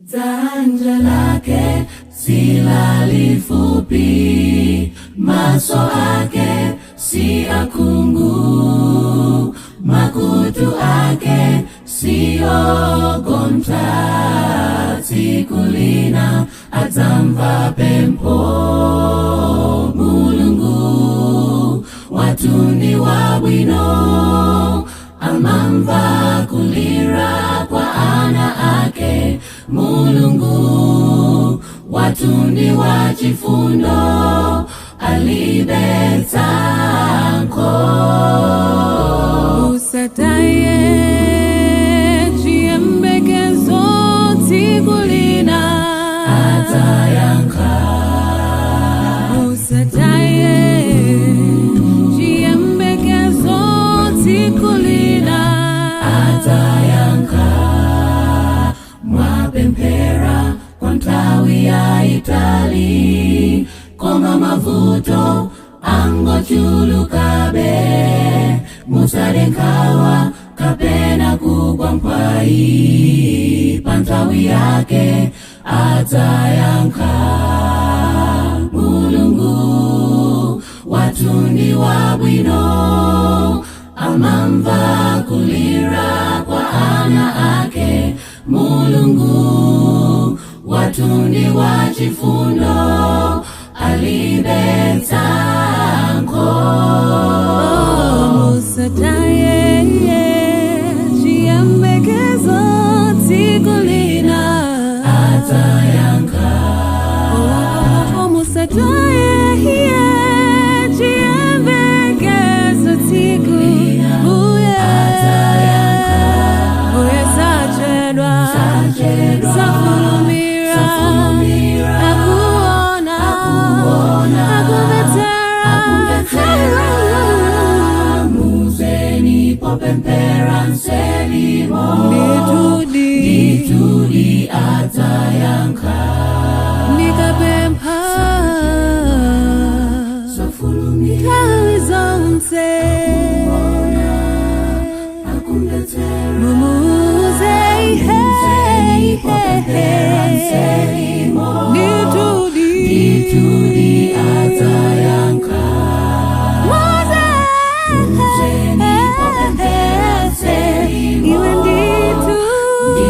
Janja lake si la lifupi, maso ake si akungu, makutu ake si ogonta, tikulina atamva pempo. Mulungu watuni wabwino, amamva kulira kwa ana ake. Mulungu watuni wachifundo, alibetanko. Usataye chiembekezo tikulina atayanka. Usataye chiembekezo tikulina atayanka. Mwapempera kwa ntawi ya Itali, koma mavuto ango chulukabe, musadenkawa kapena kugwa mpai, pantawi yake atayanka. Mulungu watuni wabwino, amamva kulira kwa ana ake. Mulungu watuni wachifundo, alibetanko. Usataye chiembekezo tikulina atayanka. Musataye chiembekezo tikulina atayanka. Sajedwa safulumira akuvetera muzeni popempera nselimo, nitudi atayanka. nikapempha Safulumira kawizonse nitudi atayanka. Muzeni popempera nselimo, nitudi